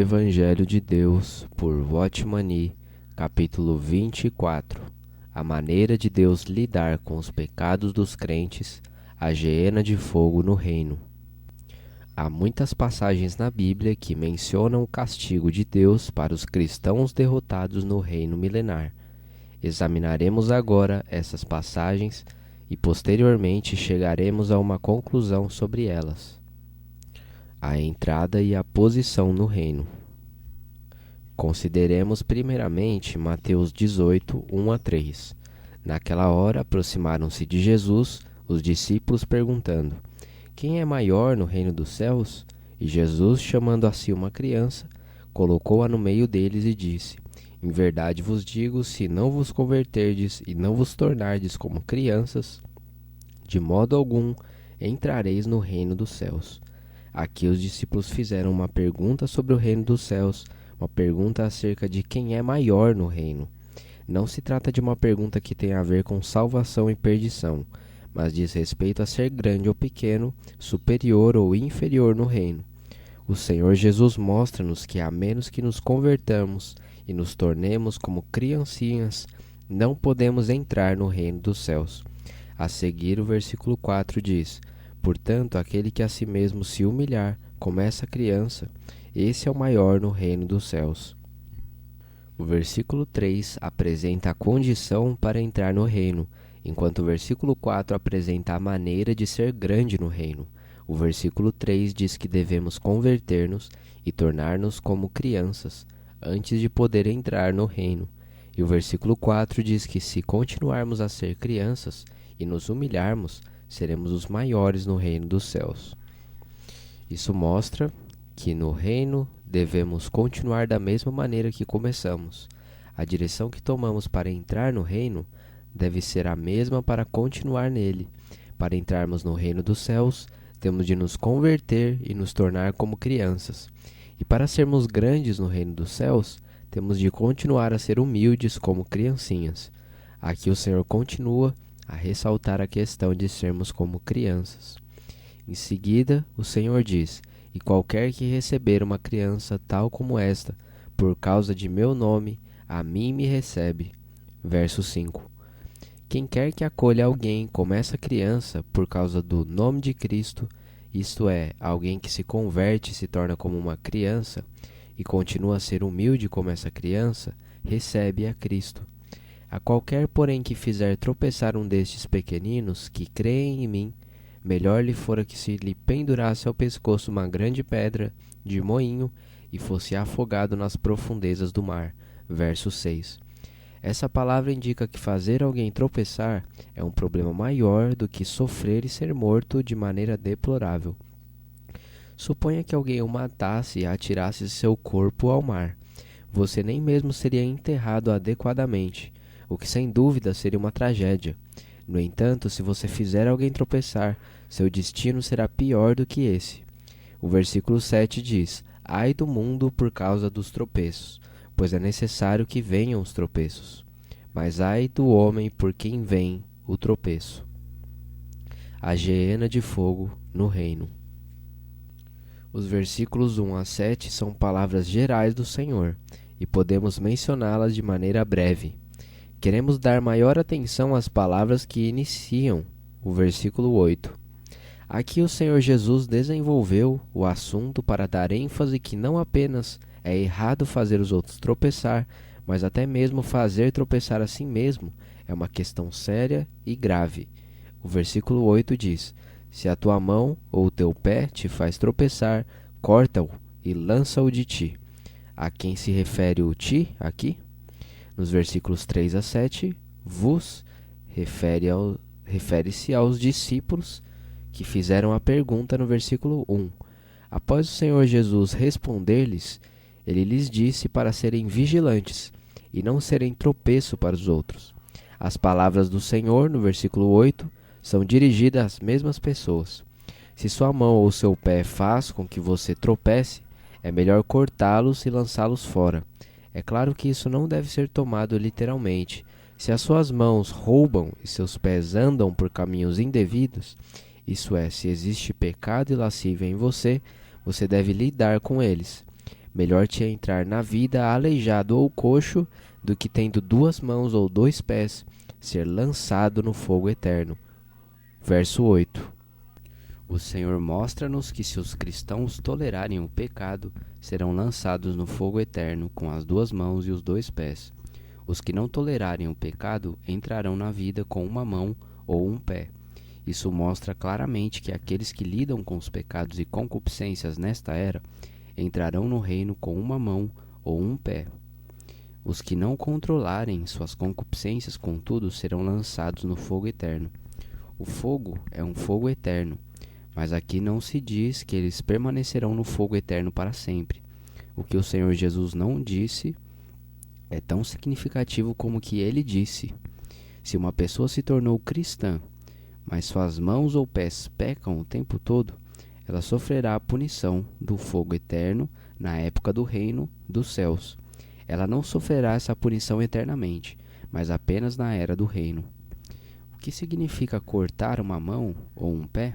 Evangelho de Deus por Watchman Nee, capítulo 24. A maneira de Deus lidar com os pecados dos crentes, a geena de fogo no reino. Há muitas passagens na Bíblia que mencionam o castigo de Deus para os cristãos derrotados no reino milenar. Examinaremos agora essas passagens e posteriormente chegaremos a uma conclusão sobre elas. A entrada e a posição no reino. Consideremos primeiramente Mateus 18, 1-3. Naquela hora aproximaram-se de Jesus os discípulos perguntando: quem é maior no reino dos céus? E Jesus, chamando a si uma criança, colocou-a no meio deles e disse: em verdade vos digo, se não vos converterdes e não vos tornardes como crianças, de modo algum entrareis no reino dos céus. Aqui os discípulos fizeram uma pergunta sobre o reino dos céus, uma pergunta acerca de quem é maior no reino. Não se trata de uma pergunta que tem a ver com salvação e perdição, mas diz respeito a ser grande ou pequeno, superior ou inferior no reino. O Senhor Jesus mostra-nos que a menos que nos convertamos e nos tornemos como criancinhas, não podemos entrar no reino dos céus. A seguir o versículo 4 diz: portanto, aquele que a si mesmo se humilhar, como essa criança, esse é o maior no reino dos céus. O versículo 3 apresenta a condição para entrar no reino, enquanto o versículo 4 apresenta a maneira de ser grande no reino. O versículo 3 diz que devemos converter-nos e tornar-nos como crianças, antes de poder entrar no reino. E o versículo 4 diz que se continuarmos a ser crianças e nos humilharmos, seremos os maiores no reino dos céus. Isso mostra que no reino devemos continuar da mesma maneira que começamos. A direção que tomamos para entrar no reino deve ser a mesma para continuar nele. Para entrarmos no reino dos céus, temos de nos converter e nos tornar como crianças. E para sermos grandes no reino dos céus, temos de continuar a ser humildes como criancinhas. Aqui o Senhor continua a ressaltar a questão de sermos como crianças. Em seguida, o Senhor diz: e qualquer que receber uma criança tal como esta, por causa de meu nome, a mim me recebe. Verso 5. Quem quer que acolha alguém como essa criança, por causa do nome de Cristo, isto é, alguém que se converte e se torna como uma criança, e continua a ser humilde como essa criança, recebe a Cristo. A qualquer, porém, que fizer tropeçar um destes pequeninos, que creem em mim, melhor lhe fora que se lhe pendurasse ao pescoço uma grande pedra de moinho e fosse afogado nas profundezas do mar. Verso 6. Essa palavra indica que fazer alguém tropeçar é um problema maior do que sofrer e ser morto de maneira deplorável. Suponha que alguém o matasse e atirasse seu corpo ao mar. Você nem mesmo seria enterrado adequadamente, o que sem dúvida seria uma tragédia. No entanto, se você fizer alguém tropeçar, seu destino será pior do que esse. O versículo 7 diz: ai do mundo por causa dos tropeços, pois é necessário que venham os tropeços. Mas ai do homem por quem vem o tropeço. A geena de fogo no reino. Os versículos 1-7 são palavras gerais do Senhor, e podemos mencioná-las de maneira breve. Queremos dar maior atenção às palavras que iniciam o versículo 8. Aqui o Senhor Jesus desenvolveu o assunto para dar ênfase que não apenas é errado fazer os outros tropeçar, mas até mesmo fazer tropeçar a si mesmo é uma questão séria e grave. O versículo 8 diz: se a tua mão ou o teu pé te faz tropeçar, corta-o e lança-o de ti. A quem se refere o ti aqui? Nos versículos 3-7, vos refere-se aos discípulos que fizeram a pergunta no versículo 1. Após o Senhor Jesus responder-lhes, ele lhes disse para serem vigilantes e não serem tropeço para os outros. As palavras do Senhor, no versículo 8, são dirigidas às mesmas pessoas. Se sua mão ou seu pé faz com que você tropece, é melhor cortá-los e lançá-los fora. É claro que isso não deve ser tomado literalmente. Se as suas mãos roubam e seus pés andam por caminhos indevidos, isso é, se existe pecado e lascívia em você, você deve lidar com eles. Melhor te é entrar na vida aleijado ou coxo, do que tendo 2 mãos ou 2 pés, ser lançado no fogo eterno. Verso 8. O Senhor mostra-nos que se os cristãos tolerarem o pecado, serão lançados no fogo eterno com as 2 mãos e os 2 pés. Os que não tolerarem o pecado entrarão na vida com 1 mão ou 1 pé. Isso mostra claramente que aqueles que lidam com os pecados e concupiscências nesta era entrarão no reino com 1 mão ou 1 pé. Os que não controlarem suas concupiscências, contudo, serão lançados no fogo eterno. O fogo é um fogo eterno, mas aqui não se diz que eles permanecerão no fogo eterno para sempre. O que o Senhor Jesus não disse é tão significativo como o que ele disse. Se uma pessoa se tornou cristã, mas suas mãos ou pés pecam o tempo todo, ela sofrerá a punição do fogo eterno na época do reino dos céus. Ela não sofrerá essa punição eternamente, mas apenas na era do reino. O que significa cortar 1 mão ou 1 pé?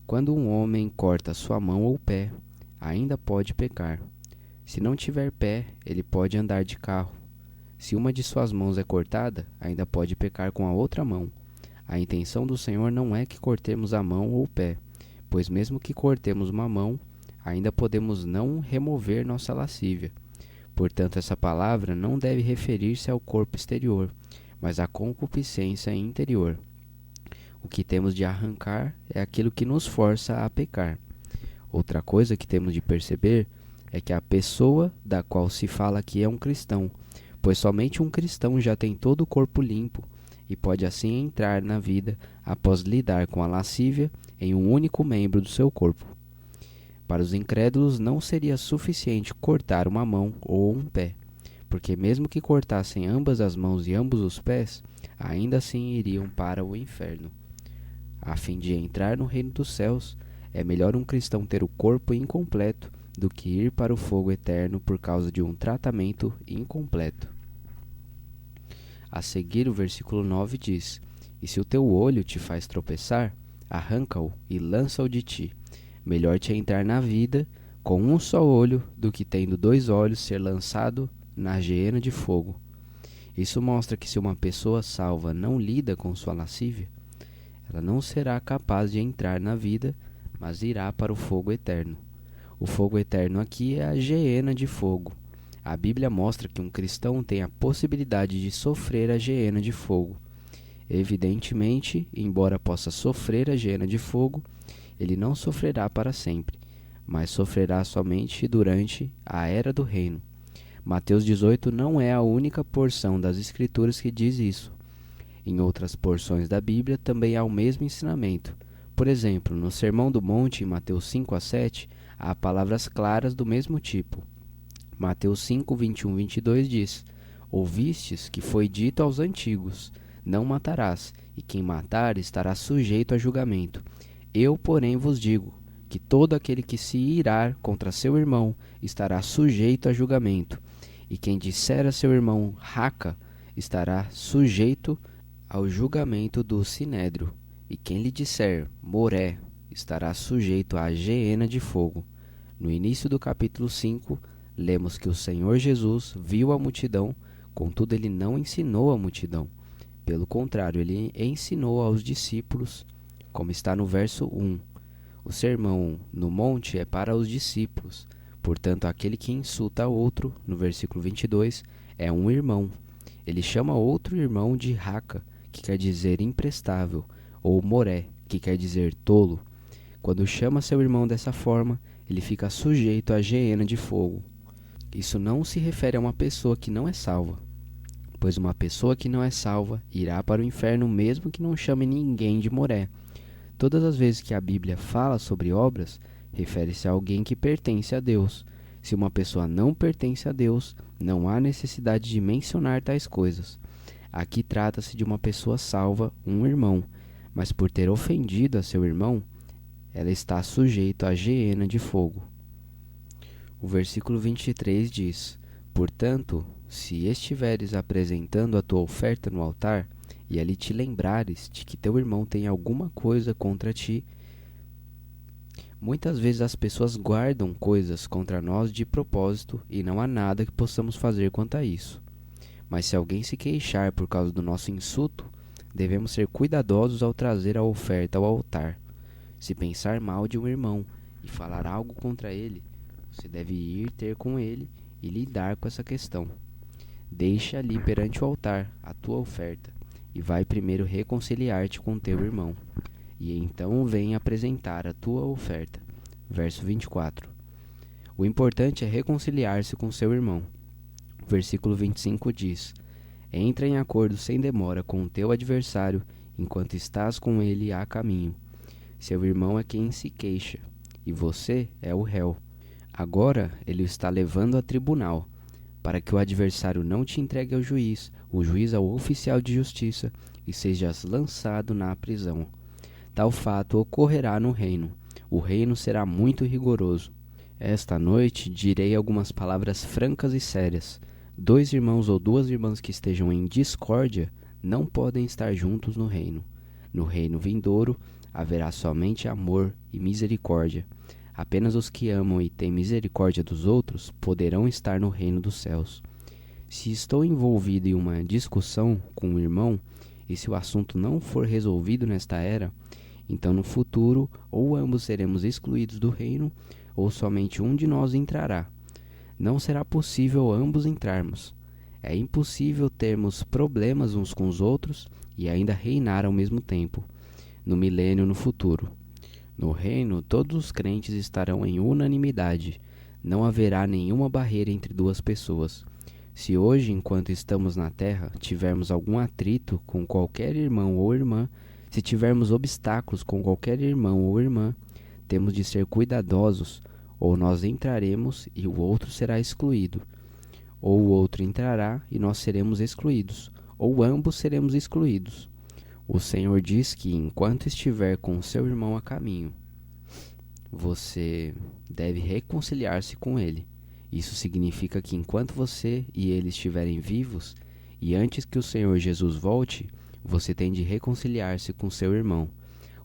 Quando um homem corta sua mão ou pé, ainda pode pecar. Se não tiver pé, ele pode andar de carro. Se uma de suas mãos é cortada, ainda pode pecar com a outra mão. A intenção do Senhor não é que cortemos a mão ou o pé, pois mesmo que cortemos 1 mão, ainda podemos não remover nossa lascívia. Portanto, essa palavra não deve referir-se ao corpo exterior, mas à concupiscência interior. O que temos de arrancar é aquilo que nos força a pecar. Outra coisa que temos de perceber é que a pessoa da qual se fala aqui é um cristão, pois somente um cristão já tem todo o corpo limpo e pode assim entrar na vida após lidar com a lascívia em um único membro do seu corpo. Para os incrédulos não seria suficiente cortar 1 mão ou 1 pé, porque mesmo que cortassem ambas as mãos e ambos os pés, ainda assim iriam para o inferno. A fim de entrar no reino dos céus, é melhor um cristão ter o corpo incompleto do que ir para o fogo eterno por causa de um tratamento incompleto. A seguir, o versículo 9 diz: E se o teu olho te faz tropeçar, arranca-o e lança-o de ti. Melhor te é entrar na vida com um só olho do que tendo 2 olhos ser lançado na geena de fogo. Isso mostra que se uma pessoa salva não lida com sua lascívia, ela não será capaz de entrar na vida, mas irá para o fogo eterno. O fogo eterno aqui é a geena de fogo. A Bíblia mostra que um cristão tem a possibilidade de sofrer a geena de fogo. Evidentemente, embora possa sofrer a geena de fogo, ele não sofrerá para sempre, mas sofrerá somente durante a era do reino. Mateus 18 não é a única porção das Escrituras que diz isso. Em outras porções da Bíblia também há o mesmo ensinamento. Por exemplo, no Sermão do Monte, em Mateus 5-7, há palavras claras do mesmo tipo. Mateus 5, 21, 22 diz: Ouvistes que foi dito aos antigos: Não matarás, e quem matar estará sujeito a julgamento. Eu, porém, vos digo que todo aquele que se irar contra seu irmão estará sujeito a julgamento. E quem disser a seu irmão raca estará sujeito ao julgamento do sinédrio. E quem lhe disser moré estará sujeito à geena de fogo. No início do capítulo 5, lemos que o Senhor Jesus viu a multidão, contudo ele não ensinou a multidão. Pelo contrário, ele ensinou aos discípulos, como está no verso 1. O sermão no monte é para os discípulos. Portanto, aquele que insulta outro, no versículo 22, é um irmão. Ele chama outro irmão de raca, que quer dizer imprestável, ou moré, que quer dizer tolo. Quando chama seu irmão dessa forma, ele fica sujeito à geena de fogo. Isso não se refere a uma pessoa que não é salva, pois uma pessoa que não é salva irá para o inferno mesmo que não chame ninguém de moré. Todas as vezes que a Bíblia fala sobre obras, refere-se a alguém que pertence a Deus. Se uma pessoa não pertence a Deus, não há necessidade de mencionar tais coisas. Aqui trata-se de uma pessoa salva, um irmão, mas por ter ofendido a seu irmão, ela está sujeita à geena de fogo. O versículo 23 diz: Portanto, se estiveres apresentando a tua oferta no altar, e ali te lembrares de que teu irmão tem alguma coisa contra ti, Muitas vezes as pessoas guardam coisas contra nós de propósito e não há nada que possamos fazer quanto a isso. Mas se alguém se queixar por causa do nosso insulto, devemos ser cuidadosos ao trazer a oferta ao altar. Se pensar mal de um irmão e falar algo contra ele, você deve ir ter com ele e lidar com essa questão. Deixa ali perante o altar a tua oferta e vai primeiro reconciliar-te com teu irmão. E então vem apresentar a tua oferta. Verso 24. O importante é reconciliar-se com seu irmão. Versículo 25 diz: Entra em acordo sem demora com o teu adversário, enquanto estás com ele a caminho. Seu irmão é quem se queixa, e você é o réu. Agora ele o está levando a tribunal, para que o adversário não te entregue ao juiz, o juiz ao oficial de justiça, e sejas lançado na prisão. Tal fato ocorrerá no reino. O reino será muito rigoroso. Esta noite direi algumas palavras francas e sérias. 2 irmãos ou 2 irmãs que estejam em discórdia não podem estar juntos no reino. No reino vindouro haverá somente amor e misericórdia. Apenas os que amam e têm misericórdia dos outros poderão estar no reino dos céus. Se estou envolvido em uma discussão com um irmão, e se o assunto não for resolvido nesta era, então no futuro ou ambos seremos excluídos do reino, ou somente um de nós entrará. Não será possível ambos entrarmos. É impossível termos problemas uns com os outros e ainda reinar ao mesmo tempo, no milênio no futuro. No reino, todos os crentes estarão em unanimidade. Não haverá nenhuma barreira entre 2 pessoas. Se hoje, enquanto estamos na terra, tivermos algum atrito com qualquer irmão ou irmã, se tivermos obstáculos com qualquer irmão ou irmã, temos de ser cuidadosos, ou nós entraremos e o outro será excluído, ou o outro entrará e nós seremos excluídos, ou ambos seremos excluídos. O Senhor diz que enquanto estiver com seu irmão a caminho, você deve reconciliar-se com ele. Isso significa que enquanto você e ele estiverem vivos, e antes que o Senhor Jesus volte, você tem de reconciliar-se com seu irmão.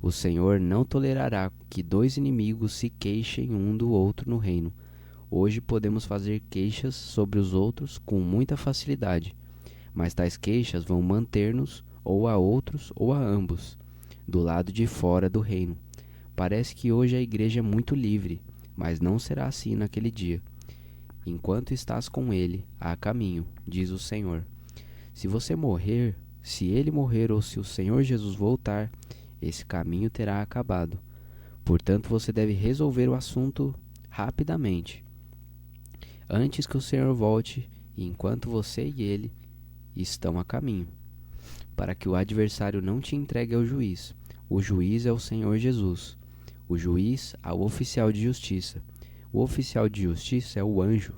O Senhor não tolerará que 2 inimigos se queixem um do outro no reino. Hoje podemos fazer queixas sobre os outros com muita facilidade, mas tais queixas vão manter-nos ou a outros ou a ambos, do lado de fora do reino. Parece que hoje a igreja é muito livre, mas não será assim naquele dia. Enquanto estás com ele, há caminho, diz o Senhor. Se você morrer, se ele morrer ou se o Senhor Jesus voltar, esse caminho terá acabado. Portanto, você deve resolver o assunto rapidamente, antes que o Senhor volte e enquanto você e ele estão a caminho, para que o adversário não te entregue ao juiz. O juiz é o Senhor Jesus. O juiz ao oficial de justiça. O oficial de justiça é o anjo.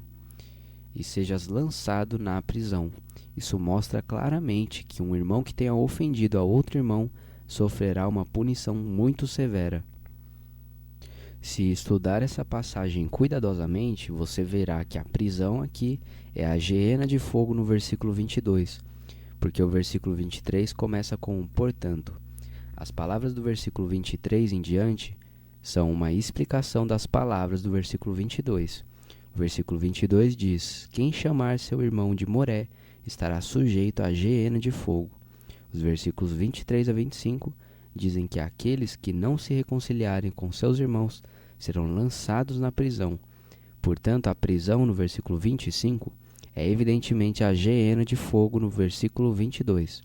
E sejas lançado na prisão. Isso mostra claramente que um irmão que tenha ofendido a outro irmão sofrerá uma punição muito severa. Se estudar essa passagem cuidadosamente, você verá que a prisão aqui é a geena de fogo no versículo 22, porque o versículo 23 começa com portanto. As palavras do versículo 23 em diante são uma explicação das palavras do versículo 22. O versículo 22 diz: Quem chamar seu irmão de Moré estará sujeito à geena de fogo. Os versículos 23 a 25 dizem que aqueles que não se reconciliarem com seus irmãos serão lançados na prisão. Portanto, a prisão no versículo 25 é evidentemente a geena de fogo no versículo 22.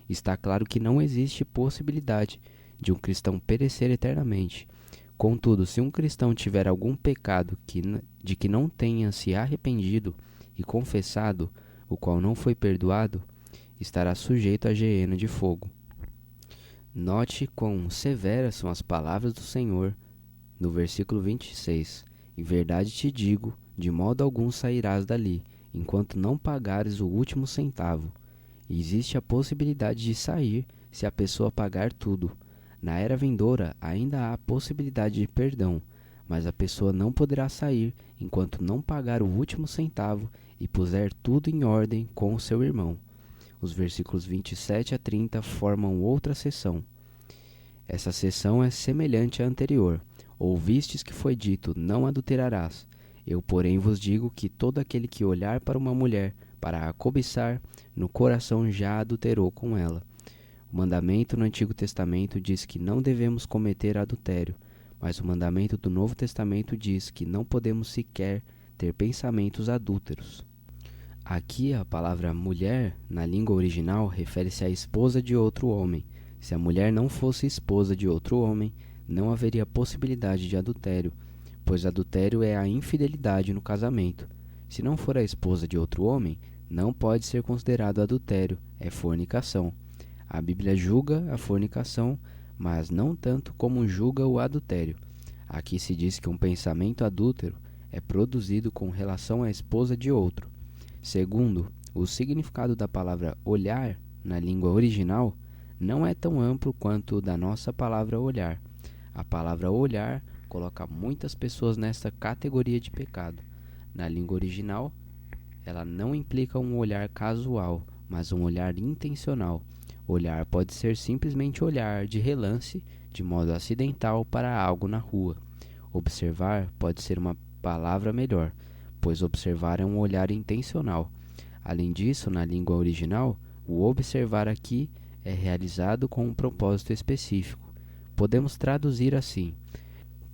Está claro que não existe possibilidade de um cristão perecer eternamente. Contudo, se um cristão tiver algum pecado de que não tenha se arrependido e confessado, o qual não foi perdoado, estará sujeito à geena de fogo. Note quão severas são as palavras do Senhor no versículo 26. Em verdade te digo, de modo algum sairás dali, enquanto não pagares o último centavo. E existe a possibilidade de sair se a pessoa pagar tudo. Na era vindoura ainda há possibilidade de perdão, mas a pessoa não poderá sair enquanto não pagar o último centavo e puser tudo em ordem com o seu irmão. Os versículos 27 a 30 formam outra seção. Essa seção é semelhante à anterior. Ouvistes que foi dito, não adulterarás. Eu, porém, vos digo que todo aquele que olhar para uma mulher para a cobiçar, no coração já adulterou com ela. O mandamento no Antigo Testamento diz que não devemos cometer adultério, mas o mandamento do Novo Testamento diz que não podemos sequer ter pensamentos adúlteros. Aqui a palavra mulher, na língua original, refere-se à esposa de outro homem. Se a mulher não fosse esposa de outro homem, não haveria possibilidade de adultério, pois adultério é a infidelidade no casamento. Se não for a esposa de outro homem, não pode ser considerado adultério, é fornicação. A Bíblia julga a fornicação, mas não tanto como julga o adultério. Aqui se diz que um pensamento adúltero é produzido com relação à esposa de outro. Segundo, o significado da palavra olhar, na língua original, não é tão amplo quanto o da nossa palavra olhar. A palavra olhar coloca muitas pessoas nessa categoria de pecado. Na língua original, ela não implica um olhar casual, mas um olhar intencional. Olhar pode ser simplesmente olhar de relance, de modo acidental, para algo na rua. Observar pode ser uma palavra melhor, pois observar é um olhar intencional. Além disso, na língua original, o observar aqui é realizado com um propósito específico. Podemos traduzir assim: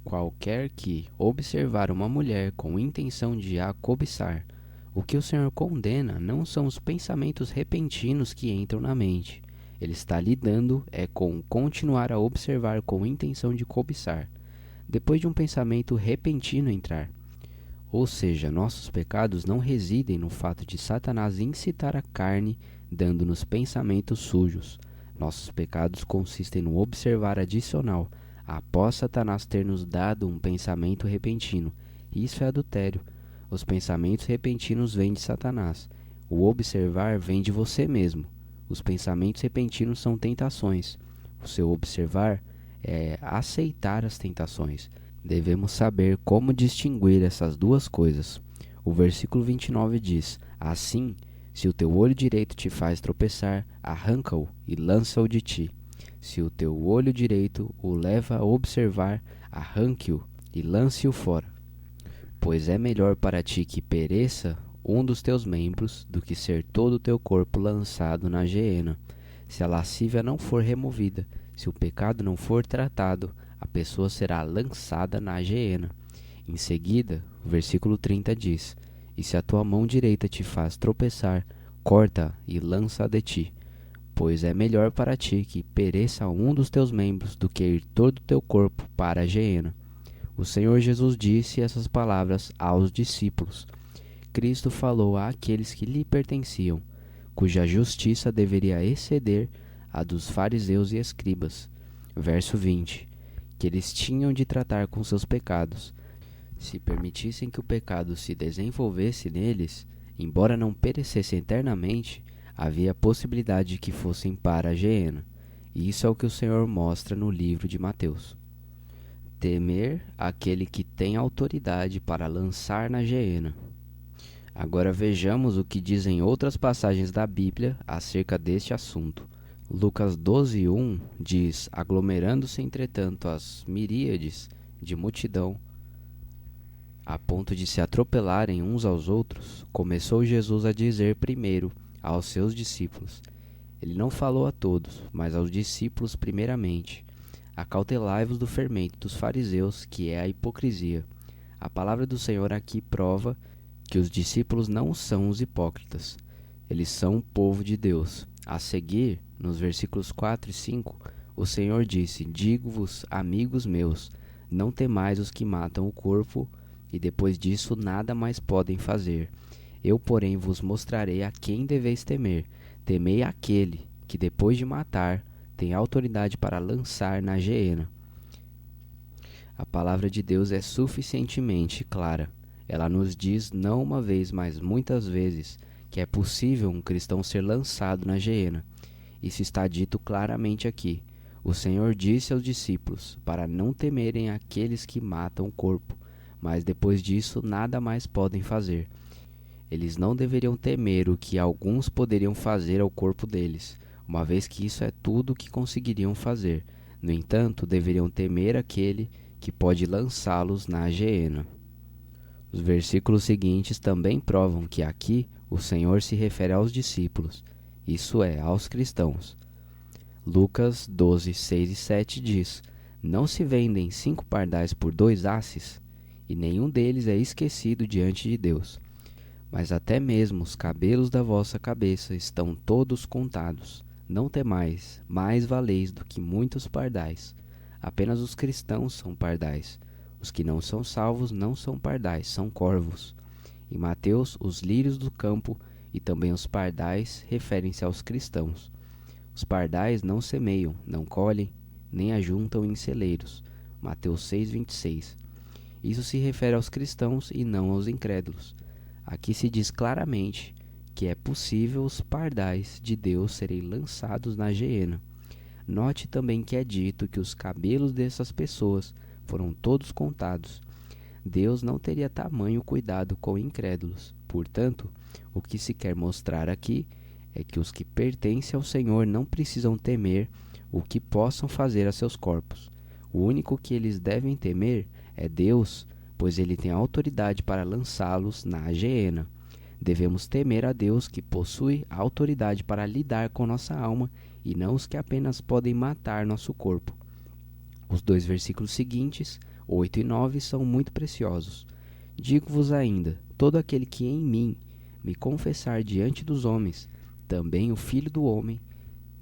qualquer que observar uma mulher com intenção de a cobiçar. O que o Senhor condena não são os pensamentos repentinos que entram na mente. Ele está lidando com continuar a observar com intenção de cobiçar, depois de um pensamento repentino entrar. Ou seja, nossos pecados não residem no fato de Satanás incitar a carne, dando-nos pensamentos sujos. Nossos pecados consistem no observar adicional, após Satanás ter nos dado um pensamento repentino. Isso é adultério. Os pensamentos repentinos vêm de Satanás. O observar vem de você mesmo. Os pensamentos repentinos são tentações. O seu observar é aceitar as tentações. Devemos saber como distinguir essas duas coisas. O versículo 29 diz: assim, se o teu olho direito te faz tropeçar, arranca-o e lança-o de ti. Se o teu olho direito o leva a observar, arranque-o e lance-o fora. Pois é melhor para ti que pereça um dos teus membros do que ser todo o teu corpo lançado na geena. Se a lascívia não for removida, se o pecado não for tratado, a pessoa será lançada na geena. Em seguida, o versículo 30 diz: e se a tua mão direita te faz tropeçar, corta e lança-a de ti. Pois é melhor para ti que pereça um dos teus membros do que ir todo o teu corpo para a geena. O Senhor Jesus disse essas palavras aos discípulos. Cristo falou àqueles que lhe pertenciam, cuja justiça deveria exceder a dos fariseus e escribas. Verso 20. Que eles tinham de tratar com seus pecados. Se permitissem que o pecado se desenvolvesse neles, embora não perecessem eternamente, havia a possibilidade de que fossem para a geena. E isso é o que o Senhor mostra no livro de Mateus. Temer aquele que tem autoridade para lançar na geena. Agora vejamos o que dizem outras passagens da Bíblia acerca deste assunto. Lucas 12:1 diz: aglomerando-se entretanto as miríades de multidão, a ponto de se atropelarem uns aos outros, começou Jesus a dizer primeiro aos seus discípulos. Ele não falou a todos, mas aos discípulos primeiramente: acautelai-vos do fermento dos fariseus, que é a hipocrisia. A palavra do Senhor aqui prova que os discípulos não são os hipócritas. Eles são o povo de Deus. A seguir, nos versículos 4 e 5, o Senhor disse: digo-vos, amigos meus, não temais os que matam o corpo, e depois disso nada mais podem fazer. Eu, porém, vos mostrarei a quem deveis temer. Temei aquele que, depois de matar, tem autoridade para lançar na geena. A palavra de Deus é suficientemente clara. Ela nos diz, não uma vez, mas muitas vezes, que é possível um cristão ser lançado na geena. Isso está dito claramente aqui. O Senhor disse aos discípulos para não temerem aqueles que matam o corpo, mas depois disso nada mais podem fazer. Eles não deveriam temer o que alguns poderiam fazer ao corpo deles, uma vez que isso é tudo o que conseguiriam fazer. No entanto, deveriam temer aquele que pode lançá-los na geena. Os versículos seguintes também provam que aqui o Senhor se refere aos discípulos, isso é, aos cristãos. Lucas 12, 6 e 7 diz: Não se vendem 5 pardais por 2 asses, e nenhum deles é esquecido diante de Deus. Mas até mesmo os cabelos da vossa cabeça estão todos contados. Não temais, mais valeis do que muitos pardais. Apenas os cristãos são pardais. Os que não são salvos não são pardais, são corvos. Em Mateus, os lírios do campo e também os pardais referem-se aos cristãos. Os pardais não semeiam, não colhem, nem ajuntam em celeiros. Mateus 6, 26. Isso se refere aos cristãos e não aos incrédulos. Aqui se diz claramente que é possível os pardais de Deus serem lançados na geena. Note também que é dito que os cabelos dessas pessoas foram todos contados. Deus não teria tamanho cuidado com incrédulos. Portanto, o que se quer mostrar aqui é que os que pertencem ao Senhor não precisam temer o que possam fazer a seus corpos. O único que eles devem temer é Deus, pois Ele tem autoridade para lançá-los na geena. Devemos temer a Deus, que possui a autoridade para lidar com nossa alma, e não os que apenas podem matar nosso corpo. Os 2 versículos seguintes, 8 e 9, são muito preciosos. Digo-vos ainda, todo aquele que em mim me confessar diante dos homens, também o Filho do Homem,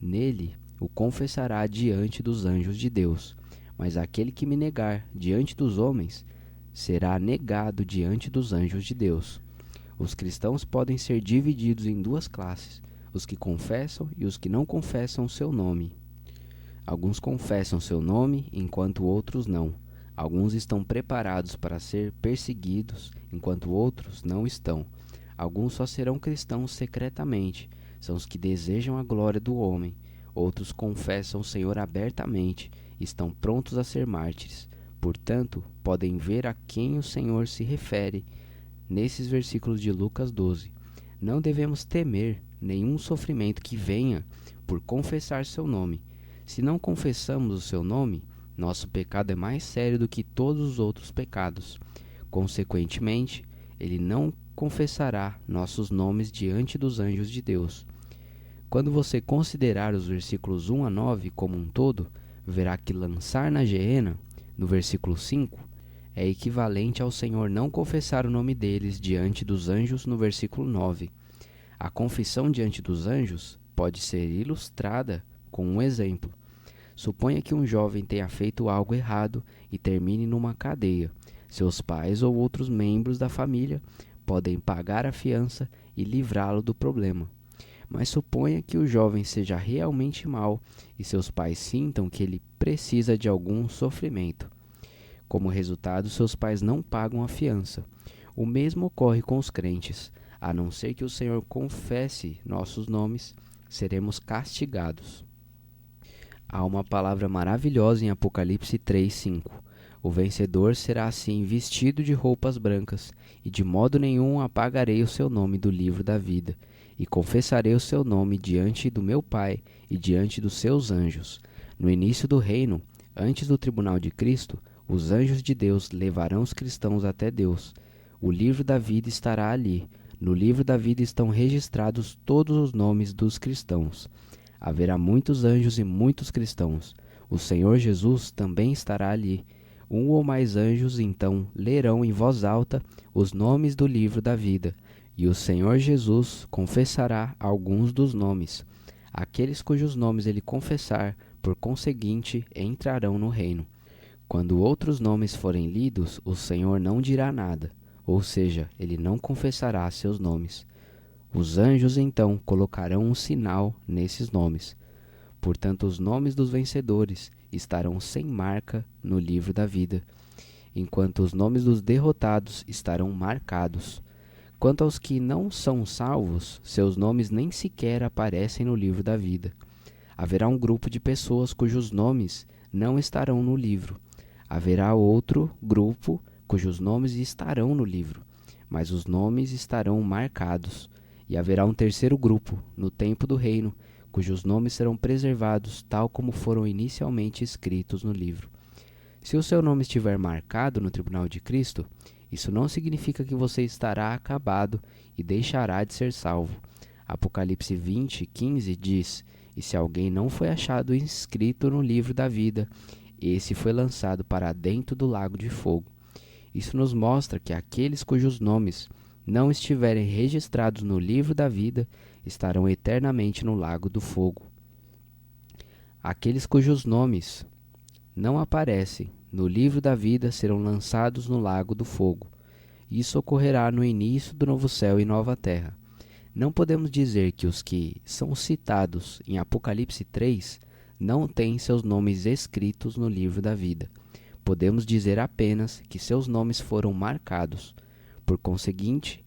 nele o confessará diante dos anjos de Deus. Mas aquele que me negar diante dos homens, será negado diante dos anjos de Deus. Os cristãos podem ser divididos em 2 classes, os que confessam e os que não confessam o seu nome. Alguns confessam seu nome, enquanto outros não. Alguns estão preparados para ser perseguidos, enquanto outros não estão. Alguns só serão cristãos secretamente, são os que desejam a glória do homem. Outros confessam o Senhor abertamente, estão prontos a ser mártires. Portanto, podem ver a quem o Senhor se refere nesses versículos de Lucas 12. Não devemos temer nenhum sofrimento que venha por confessar seu nome. Se não confessamos o seu nome, nosso pecado é mais sério do que todos os outros pecados. Consequentemente, ele não confessará nossos nomes diante dos anjos de Deus. Quando você considerar os versículos 1 a 9 como um todo, verá que lançar na geena, no versículo 5, é equivalente ao Senhor não confessar o nome deles diante dos anjos no versículo 9. A confissão diante dos anjos pode ser ilustrada com um exemplo. Suponha que um jovem tenha feito algo errado e termine numa cadeia. Seus pais ou outros membros da família podem pagar a fiança e livrá-lo do problema. Mas suponha que o jovem seja realmente mau e seus pais sintam que ele precisa de algum sofrimento. Como resultado, seus pais não pagam a fiança. O mesmo ocorre com os crentes. A não ser que o Senhor confesse nossos nomes, seremos castigados. Há uma palavra maravilhosa em Apocalipse 3:5. O vencedor será assim vestido de roupas brancas, e de modo nenhum apagarei o seu nome do livro da vida, e confessarei o seu nome diante do meu Pai e diante dos seus anjos. No início do reino, antes do tribunal de Cristo, os anjos de Deus levarão os cristãos até Deus. O livro da vida estará ali. No livro da vida estão registrados todos os nomes dos cristãos. Haverá muitos anjos e muitos cristãos. O Senhor Jesus também estará ali. Um ou mais anjos então lerão em voz alta os nomes do livro da vida, e o Senhor Jesus confessará alguns dos nomes. Aqueles cujos nomes ele confessar, por conseguinte, entrarão no reino. Quando outros nomes forem lidos, o Senhor não dirá nada, ou seja, ele não confessará seus nomes. Os anjos então colocarão um sinal nesses nomes. Portanto, os nomes dos vencedores estarão sem marca no livro da vida, enquanto os nomes dos derrotados estarão marcados. Quanto aos que não são salvos, seus nomes nem sequer aparecem no livro da vida. Haverá um grupo de pessoas cujos nomes não estarão no livro. Haverá outro grupo cujos nomes estarão no livro, mas os nomes estarão marcados. E haverá um terceiro grupo, no tempo do reino, cujos nomes serão preservados tal como foram inicialmente escritos no livro. Se o seu nome estiver marcado no tribunal de Cristo, isso não significa que você estará acabado e deixará de ser salvo. Apocalipse 20:15 diz: "E se alguém não foi achado inscrito no livro da vida, esse foi lançado para dentro do lago de fogo." Isso nos mostra que aqueles cujos nomes não estiverem registrados no livro da vida estarão eternamente no lago do fogo. Aqueles cujos nomes não aparecem no livro da vida serão lançados no lago do fogo. Isso ocorrerá no início do novo céu e nova terra. Não podemos dizer que os que são citados em Apocalipse 3 não têm seus nomes escritos no livro da vida. Podemos dizer apenas que seus nomes foram marcados. Por conseguinte,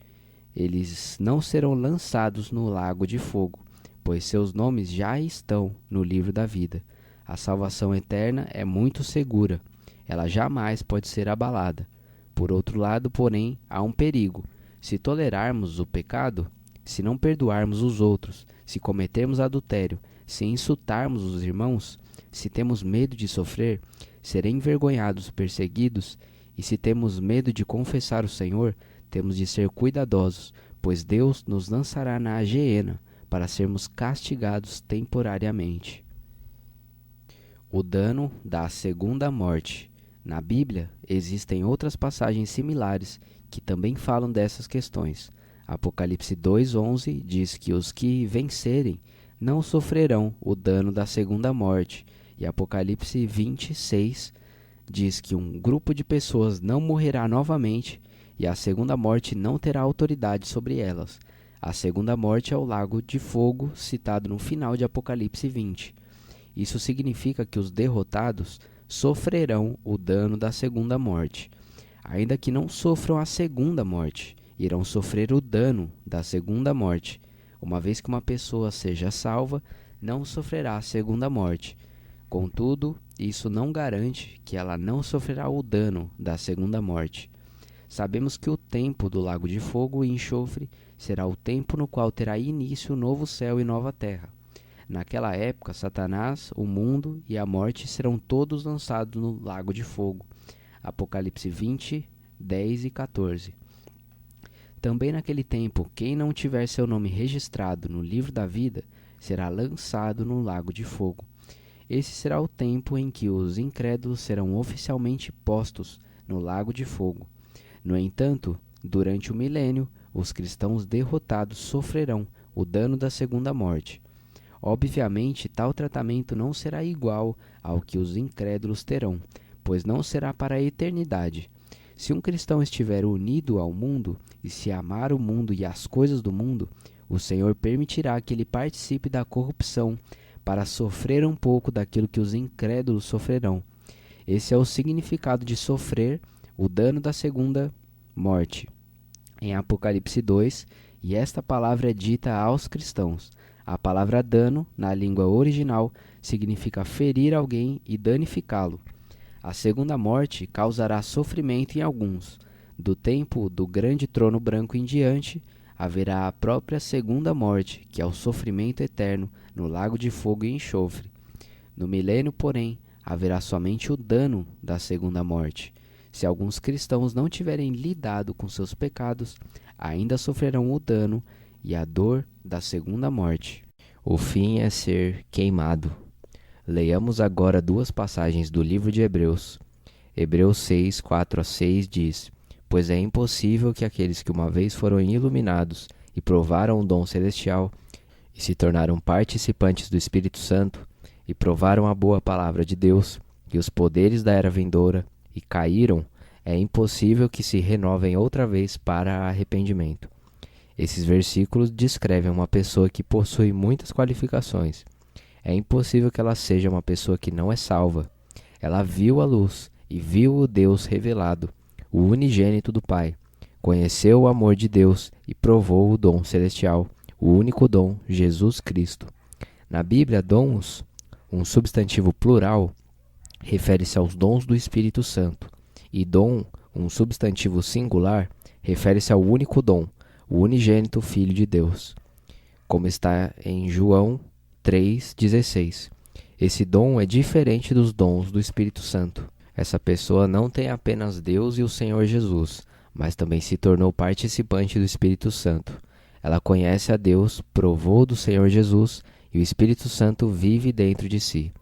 eles não serão lançados no lago de fogo, pois seus nomes já estão no livro da vida. A salvação eterna é muito segura. Ela jamais pode ser abalada. Por outro lado, porém, há um perigo. Se tolerarmos o pecado, se não perdoarmos os outros, se cometermos adultério, se insultarmos os irmãos, se temos medo de sofrer, ser envergonhados, perseguidos, e se temos medo de confessar o Senhor, temos de ser cuidadosos, pois Deus nos lançará na geena para sermos castigados temporariamente. O dano da segunda morte. Na Bíblia, existem outras passagens similares que também falam dessas questões. Apocalipse 2:11 diz que os que vencerem não sofrerão o dano da segunda morte, e Apocalipse 26 diz que um grupo de pessoas não morrerá novamente e a segunda morte não terá autoridade sobre elas. A segunda morte é o lago de fogo citado no final de Apocalipse 20. Isso significa que os derrotados sofrerão o dano da segunda morte. Ainda que não sofram a segunda morte, irão sofrer o dano da segunda morte. Uma vez que uma pessoa seja salva, não sofrerá a segunda morte. Contudo, isso não garante que ela não sofrerá o dano da segunda morte. Sabemos que o tempo do lago de fogo e enxofre será o tempo no qual terá início o novo céu e nova terra. Naquela época, Satanás, o mundo e a morte serão todos lançados no lago de fogo. Apocalipse 20, 10 e 14. Também naquele tempo, quem não tiver seu nome registrado no livro da vida será lançado no lago de fogo. Esse será o tempo em que os incrédulos serão oficialmente postos no lago de fogo. No entanto, durante o milênio, os cristãos derrotados sofrerão o dano da segunda morte. Obviamente, tal tratamento não será igual ao que os incrédulos terão, pois não será para a eternidade. Se um cristão estiver unido ao mundo e se amar o mundo e as coisas do mundo, o Senhor permitirá que ele participe da corrupção para sofrer um pouco daquilo que os incrédulos sofrerão. Esse é o significado de sofrer o dano da segunda morte em Apocalipse 2, e esta palavra é dita aos cristãos. A palavra dano, na língua original, significa ferir alguém e danificá-lo. A segunda morte causará sofrimento em alguns. Do tempo do grande trono branco em diante, haverá a própria segunda morte, que é o sofrimento eterno no lago de fogo e enxofre. No milênio, porém, haverá somente o dano da segunda morte. Se alguns cristãos não tiverem lidado com seus pecados, ainda sofrerão o dano e a dor da segunda morte. O fim é ser queimado. Leiamos agora duas passagens do livro de Hebreus. Hebreus 6, 4-6 diz: "Pois é impossível que aqueles que uma vez foram iluminados e provaram o dom celestial, e se tornaram participantes do Espírito Santo, e provaram a boa palavra de Deus, e os poderes da era vindoura, e caíram, é impossível que se renovem outra vez para arrependimento." Esses versículos descrevem uma pessoa que possui muitas qualificações. É impossível que ela seja uma pessoa que não é salva. Ela viu a luz e viu o Deus revelado, o unigênito do Pai. Conheceu o amor de Deus e provou o dom celestial, o único dom, Jesus Cristo. Na Bíblia, dons, um substantivo plural, refere-se aos dons do Espírito Santo. E dom, um substantivo singular, refere-se ao único dom, o unigênito Filho de Deus, como está em João 3,16. Esse dom é diferente dos dons do Espírito Santo. Essa pessoa não tem apenas Deus e o Senhor Jesus, mas também se tornou participante do Espírito Santo. Ela conhece a Deus, provou do Senhor Jesus e o Espírito Santo vive dentro de si.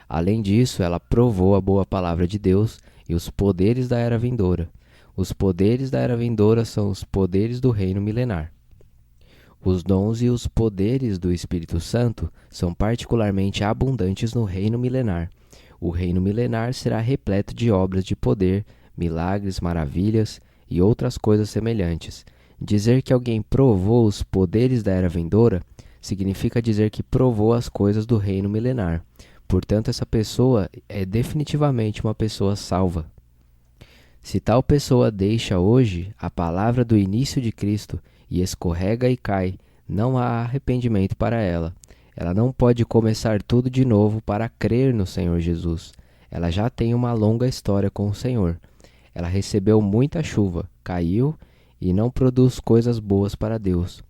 Além disso, ela provou a boa palavra de Deus e os poderes da era vindoura. Os poderes da era vindoura são os poderes do reino milenar. Os dons e os poderes do Espírito Santo são particularmente abundantes no reino milenar. O reino milenar será repleto de obras de poder, milagres, maravilhas e outras coisas semelhantes. Dizer que alguém provou os poderes da era vindoura significa dizer que provou as coisas do reino milenar. Portanto, essa pessoa é definitivamente uma pessoa salva. Se tal pessoa deixa hoje a palavra do início de Cristo e escorrega e cai, não há arrependimento para ela. Ela não pode começar tudo de novo para crer no Senhor Jesus. Ela já tem uma longa história com o Senhor. Ela recebeu muita chuva, caiu e não produz coisas boas para Deus,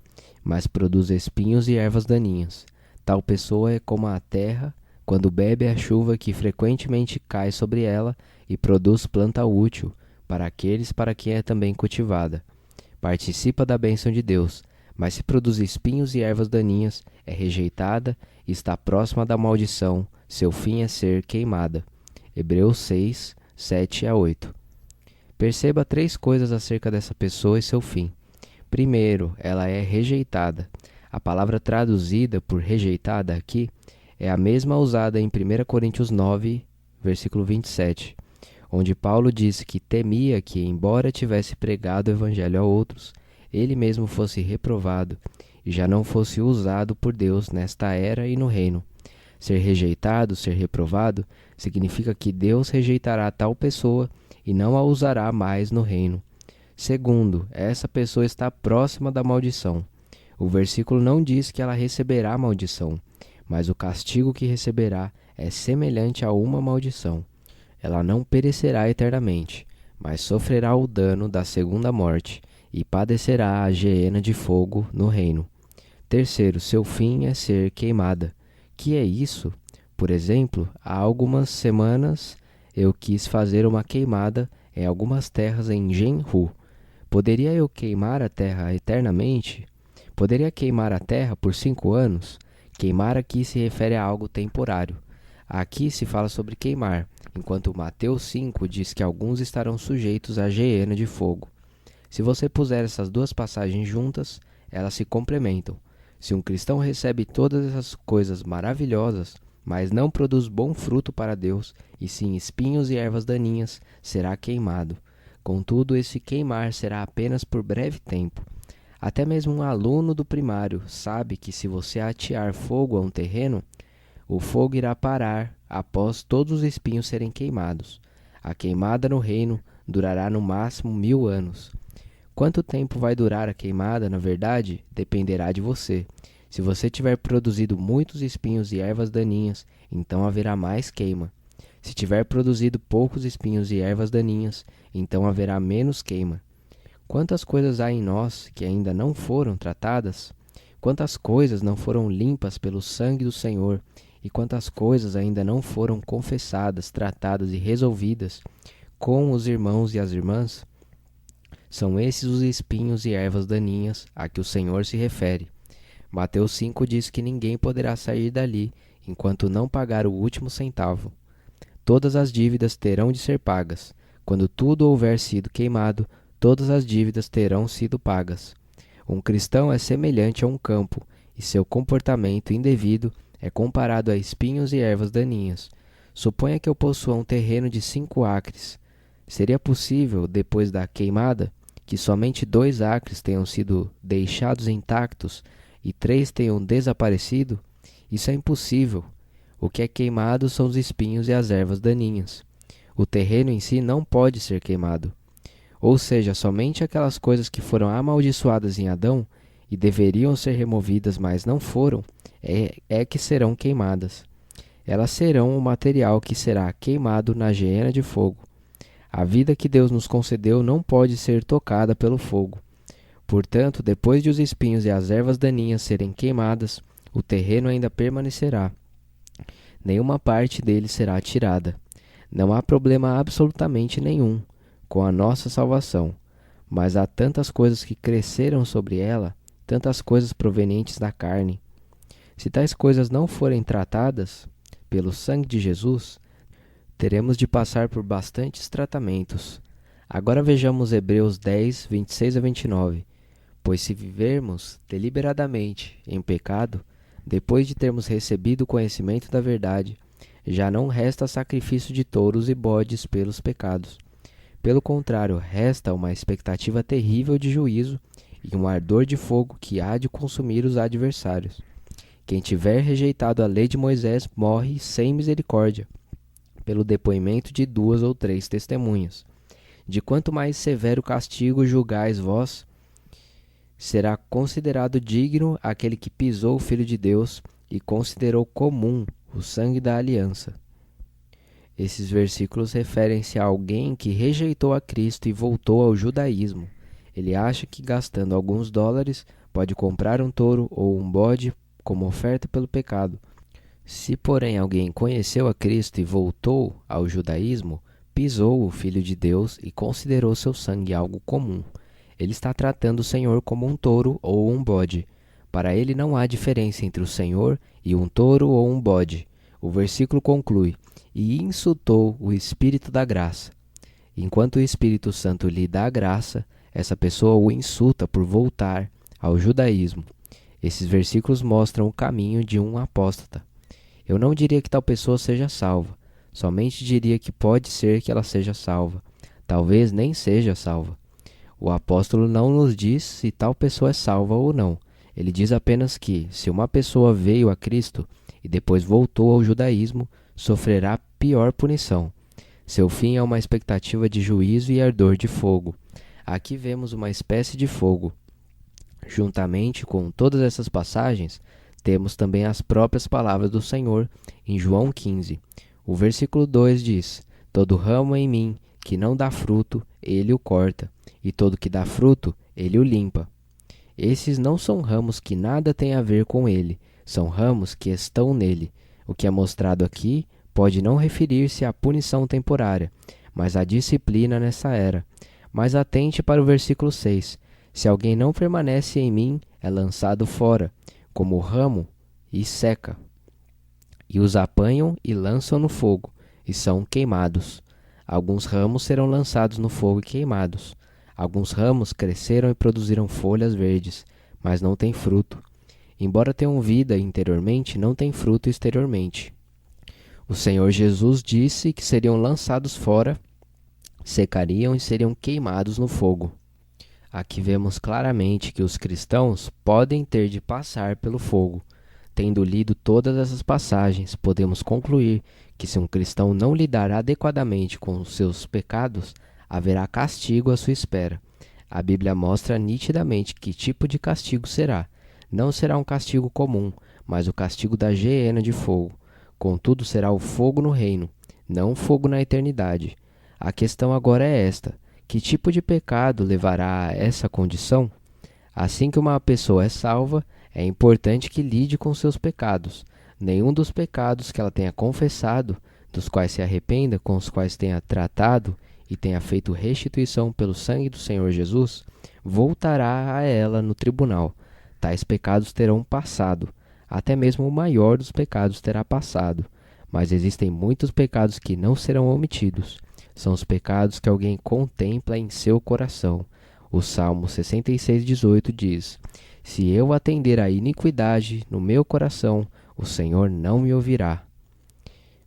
mas produz espinhos e ervas daninhas. Tal pessoa é como a terra quando bebe a chuva que frequentemente cai sobre ela e produz planta útil para aqueles para quem é também cultivada. Participa da bênção de Deus, mas se produz espinhos e ervas daninhas, é rejeitada e está próxima da maldição, seu fim é ser queimada. Hebreus 6, 7 a 8. Perceba 3 coisas acerca dessa pessoa e seu fim. Primeiro, ela é rejeitada. A palavra traduzida por rejeitada aqui é a mesma usada em 1 Coríntios 9, versículo 27, onde Paulo disse que temia que, embora tivesse pregado o evangelho a outros, ele mesmo fosse reprovado e já não fosse usado por Deus nesta era e no reino. Ser rejeitado, ser reprovado, significa que Deus rejeitará tal pessoa e não a usará mais no reino. Segundo, essa pessoa está próxima da maldição. O versículo não diz que ela receberá maldição, mas o castigo que receberá é semelhante a uma maldição. Ela não perecerá eternamente, mas sofrerá o dano da segunda morte e padecerá a geena de fogo no reino. Terceiro, seu fim é ser queimada. Que é isso? Por exemplo, há algumas semanas eu quis fazer uma queimada em algumas terras em Genhu. Poderia eu queimar a terra eternamente? Poderia queimar a terra por 5 anos? Queimar aqui se refere a algo temporário. Aqui se fala sobre queimar, enquanto Mateus 5 diz que alguns estarão sujeitos à geena de fogo. Se você puser essas duas passagens juntas, elas se complementam. Se um cristão recebe todas essas coisas maravilhosas, mas não produz bom fruto para Deus, e sim espinhos e ervas daninhas, será queimado. Contudo, esse queimar será apenas por breve tempo. Até mesmo um aluno do primário sabe que se você atear fogo a um terreno, o fogo irá parar após todos os espinhos serem queimados. A queimada no reino durará no máximo 1000 anos. Quanto tempo vai durar a queimada, na verdade, dependerá de você. Se você tiver produzido muitos espinhos e ervas daninhas, então haverá mais queima. Se tiver produzido poucos espinhos e ervas daninhas, então haverá menos queima. Quantas coisas há em nós que ainda não foram tratadas? Quantas coisas não foram limpas pelo sangue do Senhor? E quantas coisas ainda não foram confessadas, tratadas e resolvidas com os irmãos e as irmãs? São esses os espinhos e ervas daninhas a que o Senhor se refere. Mateus 5 diz que ninguém poderá sair dali enquanto não pagar o último centavo. Todas as dívidas terão de ser pagas. Quando tudo houver sido queimado, todas as dívidas terão sido pagas. Um cristão é semelhante a um campo, e seu comportamento indevido é comparado a espinhos e ervas daninhas. Suponha que eu possua um terreno de 5 acres. Seria possível, depois da queimada, que somente 2 acres tenham sido deixados intactos e 3 tenham desaparecido? Isso é impossível. O que é queimado são os espinhos e as ervas daninhas. O terreno em si não pode ser queimado. Ou seja, somente aquelas coisas que foram amaldiçoadas em Adão e deveriam ser removidas, mas não foram, é que serão queimadas. Elas serão o material que será queimado na geena de fogo. A vida que Deus nos concedeu não pode ser tocada pelo fogo. Portanto, depois de os espinhos e as ervas daninhas serem queimadas, o terreno ainda permanecerá. Nenhuma parte dele será tirada. Não há problema absolutamente nenhum com a nossa salvação, mas há tantas coisas que cresceram sobre ela, tantas coisas provenientes da carne. Se tais coisas não forem tratadas pelo sangue de Jesus, teremos de passar por bastantes tratamentos. Agora vejamos Hebreus 10, 26 a 29. Pois se vivermos deliberadamente em pecado, depois de termos recebido o conhecimento da verdade, já não resta sacrifício de touros e bodes pelos pecados. Pelo contrário, resta uma expectativa terrível de juízo e um ardor de fogo que há de consumir os adversários. Quem tiver rejeitado a lei de Moisés morre sem misericórdia, pelo depoimento de 2 ou 3 testemunhas. De quanto mais severo castigo julgais vós, será considerado digno aquele que pisou o Filho de Deus e considerou comum o sangue da aliança. Esses versículos referem-se a alguém que rejeitou a Cristo e voltou ao judaísmo. Ele acha que gastando alguns dólares pode comprar um touro ou um bode como oferta pelo pecado. Se, porém, alguém conheceu a Cristo e voltou ao judaísmo, pisou o Filho de Deus e considerou seu sangue algo comum. Ele está tratando o Senhor como um touro ou um bode. Para ele não há diferença entre o Senhor e um touro ou um bode. O versículo conclui: e insultou o Espírito da graça. Enquanto o Espírito Santo lhe dá graça, essa pessoa o insulta por voltar ao judaísmo. Esses versículos mostram o caminho de um apóstata. Eu não diria que tal pessoa seja salva, somente diria que pode ser que ela seja salva. Talvez nem seja salva. O apóstolo não nos diz se tal pessoa é salva ou não. Ele diz apenas que, se uma pessoa veio a Cristo e depois voltou ao judaísmo, sofrerá pior punição. Seu fim é uma expectativa de juízo e ardor de fogo. Aqui vemos uma espécie de fogo. Juntamente com todas essas passagens, temos também as próprias palavras do Senhor em João 15. O versículo 2 diz: todo ramo em mim que não dá fruto, ele o corta, e todo que dá fruto, ele o limpa. Esses não são ramos que nada têm a ver com ele, são ramos que estão nele. O que é mostrado aqui pode não referir-se à punição temporária, mas à disciplina nessa era. Mas atente para o versículo 6. Se alguém não permanece em mim, é lançado fora, como ramo, e seca. E os apanham e lançam no fogo, e são queimados. Alguns ramos serão lançados no fogo e queimados. Alguns ramos cresceram e produziram folhas verdes, mas não têm fruto. Embora tenham vida interiormente, não têm fruto exteriormente. O Senhor Jesus disse que seriam lançados fora, secariam e seriam queimados no fogo. Aqui vemos claramente que os cristãos podem ter de passar pelo fogo. Tendo lido todas essas passagens, podemos concluir que se um cristão não lidar adequadamente com os seus pecados, haverá castigo à sua espera. A Bíblia mostra nitidamente que tipo de castigo será. Não será um castigo comum, mas o castigo da geena de fogo. Contudo, será o fogo no reino, não fogo na eternidade. A questão agora é esta: que tipo de pecado levará a essa condição? Assim que uma pessoa é salva, é importante que lide com seus pecados. Nenhum dos pecados que ela tenha confessado, dos quais se arrependa, com os quais tenha tratado e tenha feito restituição pelo sangue do Senhor Jesus, voltará a ela no tribunal. Tais pecados terão passado. Até mesmo o maior dos pecados terá passado. Mas existem muitos pecados que não serão omitidos. São os pecados que alguém contempla em seu coração. O Salmo 66:18 diz: se eu atender à iniquidade no meu coração, o Senhor não me ouvirá.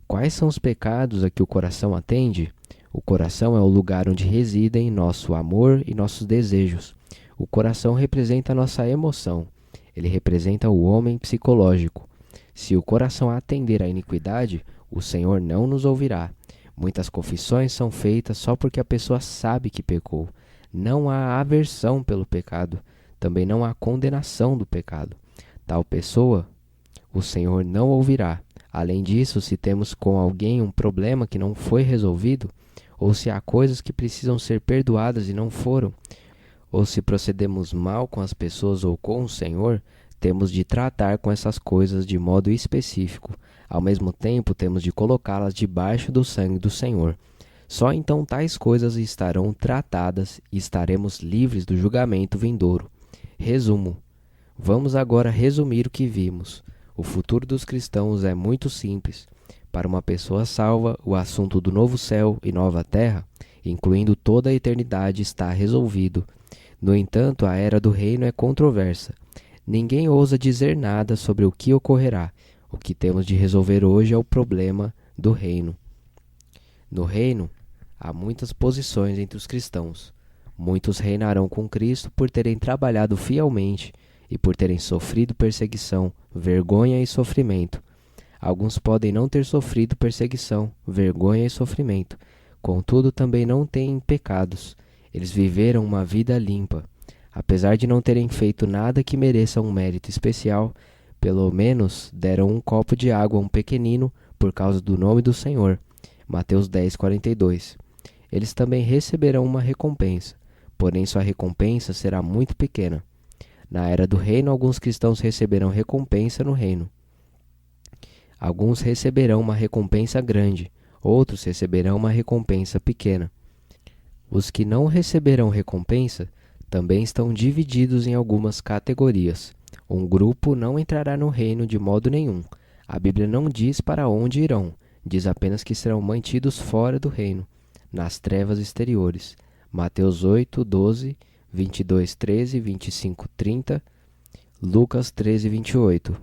Quais são os pecados a que o coração atende? O coração é o lugar onde residem nosso amor e nossos desejos. O coração representa a nossa emoção. Ele representa o homem psicológico. Se o coração atender à iniquidade, o Senhor não nos ouvirá. Muitas confissões são feitas só porque a pessoa sabe que pecou. Não há aversão pelo pecado. Também não há condenação do pecado. Tal pessoa, o Senhor não ouvirá. Além disso, se temos com alguém um problema que não foi resolvido, ou se há coisas que precisam ser perdoadas e não foram, ou se procedemos mal com as pessoas ou com o Senhor, temos de tratar com essas coisas de modo específico. Ao mesmo tempo, temos de colocá-las debaixo do sangue do Senhor. Só então tais coisas estarão tratadas e estaremos livres do julgamento vindouro. Resumo. Vamos agora resumir o que vimos. O futuro dos cristãos é muito simples. Para uma pessoa salva, o assunto do novo céu e nova terra, incluindo toda a eternidade, está resolvido. No entanto, a era do reino é controversa. Ninguém ousa dizer nada sobre o que ocorrerá. O que temos de resolver hoje é o problema do reino. No reino, há muitas posições entre os cristãos. Muitos reinarão com Cristo por terem trabalhado fielmente e por terem sofrido perseguição, vergonha e sofrimento. Alguns podem não ter sofrido perseguição, vergonha e sofrimento, contudo também não têm pecados. Eles viveram uma vida limpa. Apesar de não terem feito nada que mereça um mérito especial, pelo menos deram um copo de água a um pequenino por causa do nome do Senhor. Mateus 10:42. Eles também receberão uma recompensa, porém sua recompensa será muito pequena. Na era do reino, alguns cristãos receberão recompensa no reino. Alguns receberão uma recompensa grande, outros receberão uma recompensa pequena. Os que não receberão recompensa também estão divididos em algumas categorias. Um grupo não entrará no reino de modo nenhum. A Bíblia não diz para onde irão, diz apenas que serão mantidos fora do reino, nas trevas exteriores. Mateus 8:12, 22:13, 25:30, Lucas 13:28.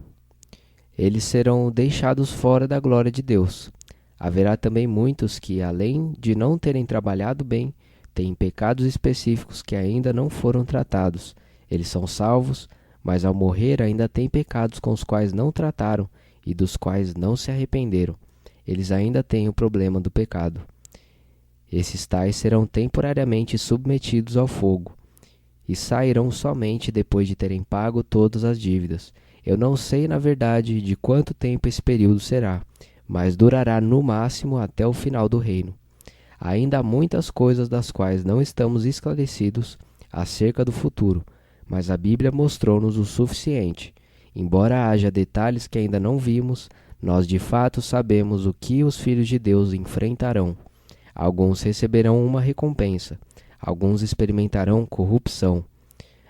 Eles serão deixados fora da glória de Deus. Haverá também muitos que, além de não terem trabalhado bem, têm pecados específicos que ainda não foram tratados. Eles são salvos, mas ao morrer ainda têm pecados com os quais não trataram e dos quais não se arrependeram. Eles ainda têm o problema do pecado. Esses tais serão temporariamente submetidos ao fogo e sairão somente depois de terem pago todas as dívidas. Eu não sei, na verdade, de quanto tempo esse período será, mas durará no máximo até o final do reino. Ainda há muitas coisas das quais não estamos esclarecidos acerca do futuro, mas a Bíblia mostrou-nos o suficiente. Embora haja detalhes que ainda não vimos, nós de fato sabemos o que os filhos de Deus enfrentarão. Alguns receberão uma recompensa, alguns experimentarão corrupção,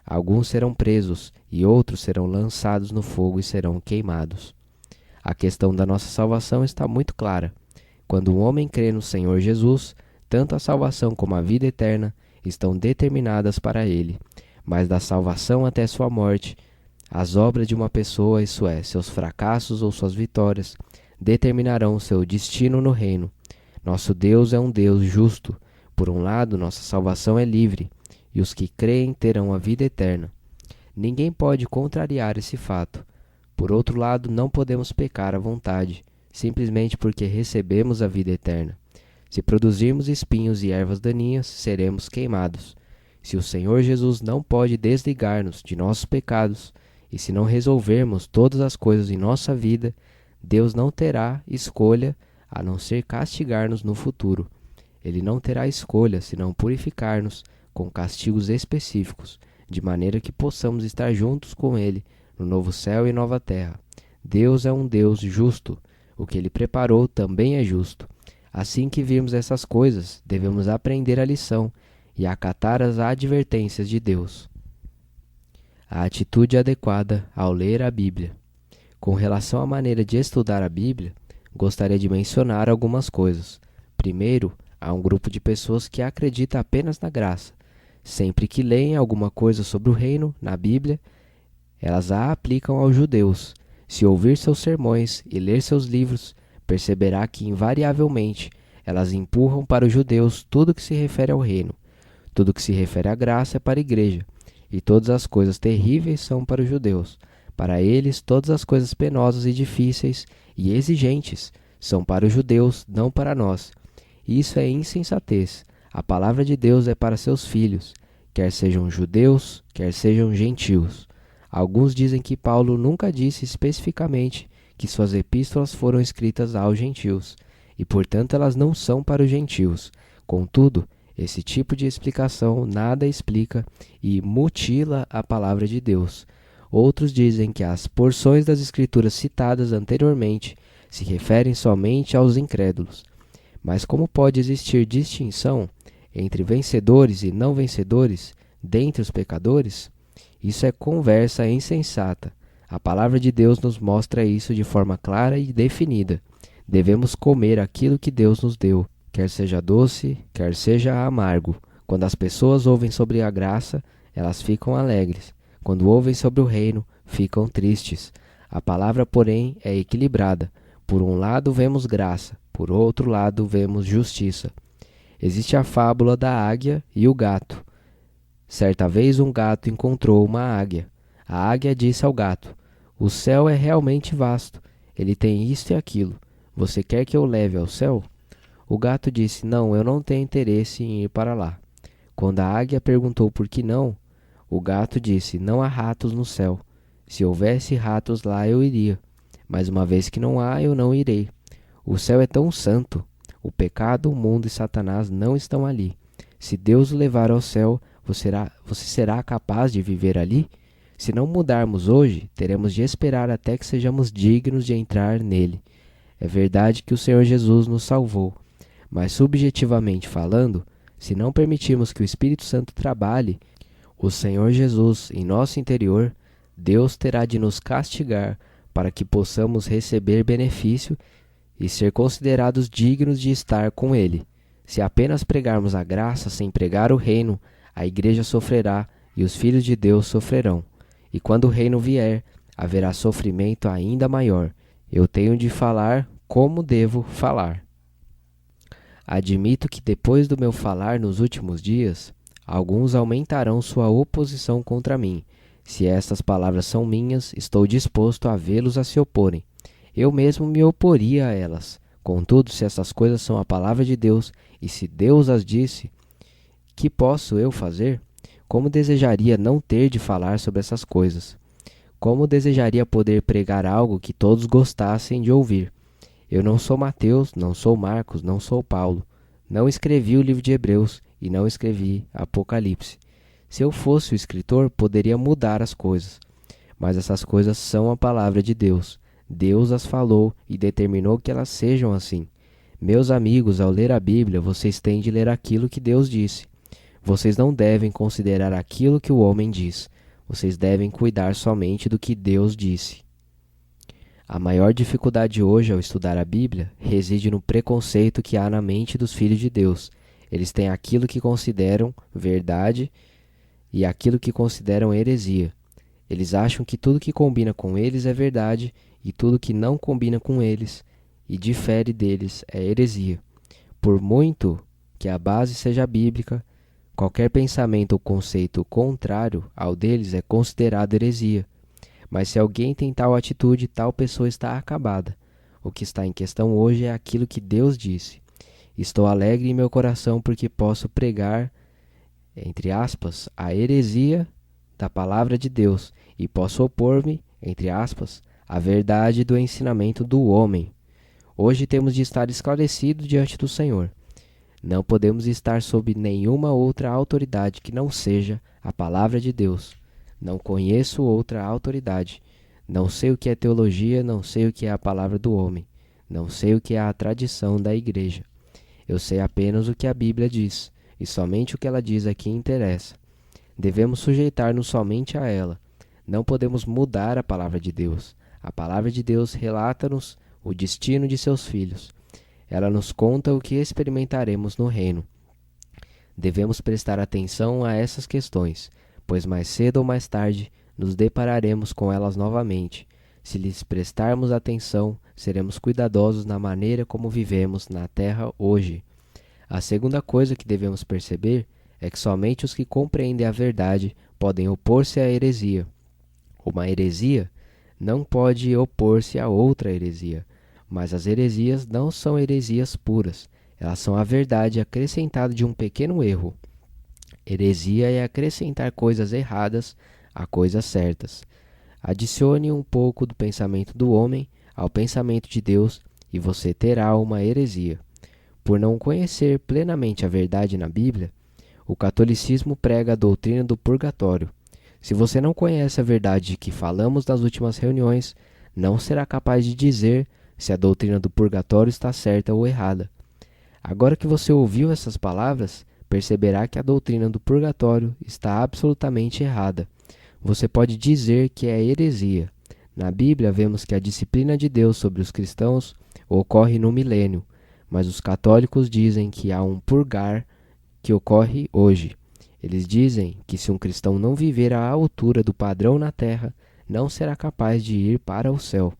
alguns serão presos e outros serão lançados no fogo e serão queimados. A questão da nossa salvação está muito clara. Quando um homem crê no Senhor Jesus, tanto a salvação como a vida eterna estão determinadas para ele. Mas da salvação até sua morte, as obras de uma pessoa, isso é, seus fracassos ou suas vitórias, determinarão seu destino no reino. Nosso Deus é um Deus justo. Por um lado, nossa salvação é livre, e os que creem terão a vida eterna. Ninguém pode contrariar esse fato. Por outro lado, não podemos pecar à vontade, simplesmente porque recebemos a vida eterna. Se produzirmos espinhos e ervas daninhas, seremos queimados. Se o Senhor Jesus não pode desligar-nos de nossos pecados, e se não resolvermos todas as coisas em nossa vida, Deus não terá escolha a não ser castigar-nos no futuro. Ele não terá escolha senão purificar-nos com castigos específicos, de maneira que possamos estar juntos com Ele no novo céu e nova terra. Deus é um Deus justo. O que Ele preparou também é justo. Assim que virmos essas coisas, devemos aprender a lição e acatar as advertências de Deus. A atitude adequada ao ler a Bíblia. Com relação à maneira de estudar a Bíblia, gostaria de mencionar algumas coisas. Primeiro, há um grupo de pessoas que acredita apenas na graça. Sempre que leem alguma coisa sobre o reino na Bíblia, elas a aplicam aos judeus. Se ouvir seus sermões e ler seus livros, perceberá que invariavelmente elas empurram para os judeus tudo que se refere ao reino. Tudo que se refere à graça é para a igreja, e todas as coisas terríveis são para os judeus. Para eles, todas as coisas penosas e difíceis e exigentes são para os judeus, não para nós. Isso é insensatez. A palavra de Deus é para seus filhos, quer sejam judeus, quer sejam gentios. Alguns dizem que Paulo nunca disse especificamente que suas epístolas foram escritas aos gentios, e portanto elas não são para os gentios. Contudo, esse tipo de explicação nada explica e mutila a palavra de Deus. Outros dizem que as porções das escrituras citadas anteriormente se referem somente aos incrédulos. Mas como pode existir distinção entre vencedores e não vencedores dentre os pecadores? Isso é conversa insensata. A palavra de Deus nos mostra isso de forma clara e definida. Devemos comer aquilo que Deus nos deu, quer seja doce, quer seja amargo. Quando as pessoas ouvem sobre a graça, elas ficam alegres. Quando ouvem sobre o reino, ficam tristes. A palavra, porém, é equilibrada. Por um lado vemos graça, por outro lado vemos justiça. Existe a fábula da águia e o gato. Certa vez um gato encontrou uma águia. A águia disse ao gato: "O céu é realmente vasto. Ele tem isto e aquilo. Você quer que eu leve ao céu?" O gato disse: "Não, eu não tenho interesse em ir para lá." Quando a águia perguntou por que não, o gato disse: "Não há ratos no céu. Se houvesse ratos lá, eu iria. Mas uma vez que não há, eu não irei. O céu é tão santo. O pecado, o mundo e Satanás não estão ali. Se Deus o levar ao céu, você será capaz de viver ali? Se não mudarmos hoje, teremos de esperar até que sejamos dignos de entrar nele." É verdade que o Senhor Jesus nos salvou, mas subjetivamente falando, se não permitirmos que o Espírito Santo trabalhe o Senhor Jesus em nosso interior, Deus terá de nos castigar para que possamos receber benefício e ser considerados dignos de estar com Ele. Se apenas pregarmos a graça sem pregar o reino, a igreja sofrerá e os filhos de Deus sofrerão. E quando o reino vier, haverá sofrimento ainda maior. Eu tenho de falar como devo falar. Admito que depois do meu falar nos últimos dias, alguns aumentarão sua oposição contra mim. Se estas palavras são minhas, estou disposto a vê-los a se oporem. Eu mesmo me oporia a elas. Contudo, se essas coisas são a palavra de Deus, e se Deus as disse, que posso eu fazer? Como desejaria não ter de falar sobre essas coisas? Como desejaria poder pregar algo que todos gostassem de ouvir? Eu não sou Mateus, não sou Marcos, não sou Paulo. Não escrevi o livro de Hebreus e não escrevi Apocalipse. Se eu fosse o escritor, poderia mudar as coisas. Mas essas coisas são a palavra de Deus. Deus as falou e determinou que elas sejam assim. Meus amigos, ao ler a Bíblia, vocês têm de ler aquilo que Deus disse. Vocês não devem considerar aquilo que o homem diz. Vocês devem cuidar somente do que Deus disse. A maior dificuldade hoje ao estudar a Bíblia reside no preconceito que há na mente dos filhos de Deus. Eles têm aquilo que consideram verdade e aquilo que consideram heresia. Eles acham que tudo que combina com eles é verdade e tudo que não combina com eles e difere deles é heresia. Por muito que a base seja bíblica, qualquer pensamento ou conceito contrário ao deles é considerado heresia. Mas se alguém tem tal atitude, tal pessoa está acabada. O que está em questão hoje é aquilo que Deus disse. Estou alegre em meu coração porque posso pregar, entre aspas, a heresia da palavra de Deus e posso opor-me, entre aspas, à verdade do ensinamento do homem. Hoje temos de estar esclarecidos diante do Senhor. Não podemos estar sob nenhuma outra autoridade que não seja a palavra de Deus. Não conheço outra autoridade. Não sei o que é teologia, não sei o que é a palavra do homem. Não sei o que é a tradição da igreja. Eu sei apenas o que a Bíblia diz, e somente o que ela diz aqui interessa. Devemos sujeitar-nos somente a ela. Não podemos mudar a palavra de Deus. A palavra de Deus relata-nos o destino de seus filhos. Ela nos conta o que experimentaremos no reino. Devemos prestar atenção a essas questões, pois mais cedo ou mais tarde nos depararemos com elas novamente. Se lhes prestarmos atenção, seremos cuidadosos na maneira como vivemos na terra hoje. A segunda coisa que devemos perceber é que somente os que compreendem a verdade podem opor-se à heresia. Uma heresia não pode opor-se a outra heresia, mas as heresias não são heresias puras, elas são a verdade acrescentada de um pequeno erro. Heresia é acrescentar coisas erradas a coisas certas. Adicione um pouco do pensamento do homem ao pensamento de Deus e você terá uma heresia. Por não conhecer plenamente a verdade na Bíblia, o catolicismo prega a doutrina do purgatório. Se você não conhece a verdade de que falamos nas últimas reuniões, não será capaz de dizer se a doutrina do purgatório está certa ou errada. Agora que você ouviu essas palavras, perceberá que a doutrina do purgatório está absolutamente errada. Você pode dizer que é heresia. Na Bíblia vemos que a disciplina de Deus sobre os cristãos ocorre no milênio, mas os católicos dizem que há um purgar que ocorre hoje. Eles dizem que se um cristão não viver à altura do padrão na terra, não será capaz de ir para o céu.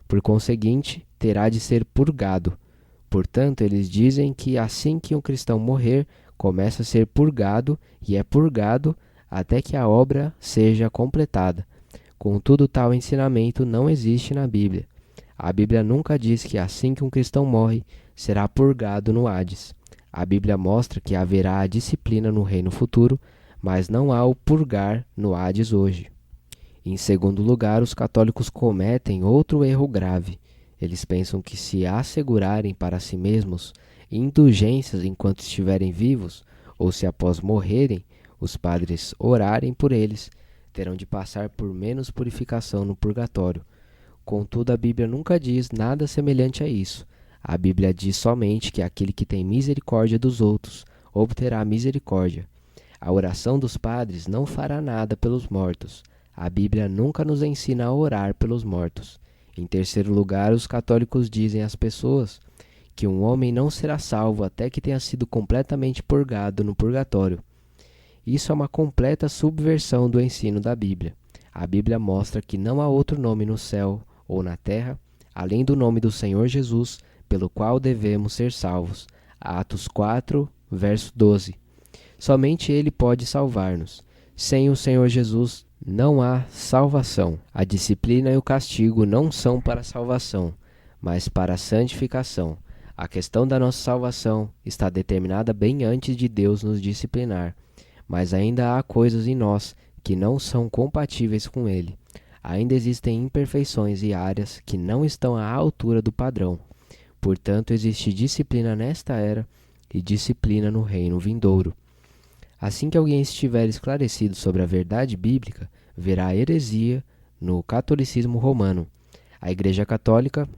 Por conseguinte, terá de ser purgado. Portanto, eles dizem que assim que um cristão morrer, começa a ser purgado e é purgado até que a obra seja completada. Contudo, tal ensinamento não existe na Bíblia. A Bíblia nunca diz que assim que um cristão morre, será purgado no Hades. A Bíblia mostra que haverá a disciplina no reino futuro, mas não há o purgar no Hades hoje. Em segundo lugar, os católicos cometem outro erro grave. Eles pensam que se assegurarem para si mesmos indulgências enquanto estiverem vivos, ou se após morrerem, os padres orarem por eles, terão de passar por menos purificação no purgatório. Contudo, a Bíblia nunca diz nada semelhante a isso. A Bíblia diz somente que aquele que tem misericórdia dos outros obterá misericórdia. A oração dos padres não fará nada pelos mortos. A Bíblia nunca nos ensina a orar pelos mortos. Em terceiro lugar, os católicos dizem às pessoas que um homem não será salvo até que tenha sido completamente purgado no purgatório. Isso é uma completa subversão do ensino da Bíblia. A Bíblia mostra que não há outro nome no céu ou na terra, além do nome do Senhor Jesus, pelo qual devemos ser salvos. Atos 4, verso 12. Somente Ele pode salvar-nos. Sem o Senhor Jesus não há salvação. A disciplina e o castigo não são para a salvação, mas para a santificação. A questão da nossa salvação está determinada bem antes de Deus nos disciplinar, mas ainda há coisas em nós que não são compatíveis com Ele. Ainda existem imperfeições e áreas que não estão à altura do padrão. Portanto, existe disciplina nesta era e disciplina no reino vindouro. Assim que alguém estiver esclarecido sobre a verdade bíblica, verá a heresia no catolicismo romano. A Igreja Católica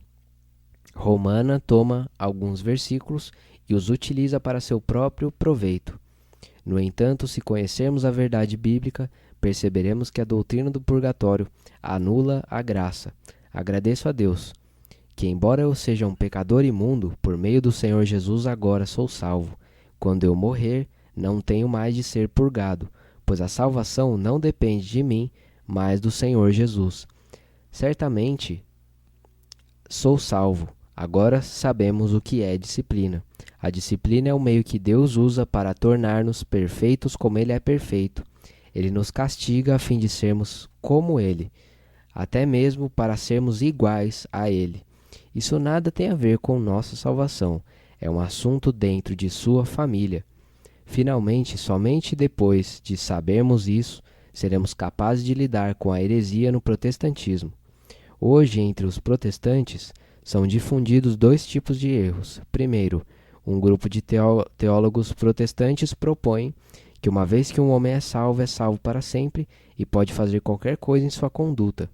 Romana toma alguns versículos e os utiliza para seu próprio proveito. No entanto, se conhecermos a verdade bíblica, perceberemos que a doutrina do purgatório anula a graça. Agradeço a Deus que, embora eu seja um pecador imundo, por meio do Senhor Jesus agora sou salvo. Quando eu morrer, não tenho mais de ser purgado, pois a salvação não depende de mim, mas do Senhor Jesus. Certamente sou salvo. Agora sabemos o que é disciplina. A disciplina é o meio que Deus usa para tornar-nos perfeitos como Ele é perfeito. Ele nos castiga a fim de sermos como Ele, até mesmo para sermos iguais a Ele. Isso nada tem a ver com nossa salvação. É um assunto dentro de sua família. Finalmente, somente depois de sabermos isso, seremos capazes de lidar com a heresia no protestantismo. Hoje, entre os protestantes, são difundidos dois tipos de erros. Primeiro, um grupo de teólogos protestantes propõe que uma vez que um homem é salvo para sempre e pode fazer qualquer coisa em sua conduta.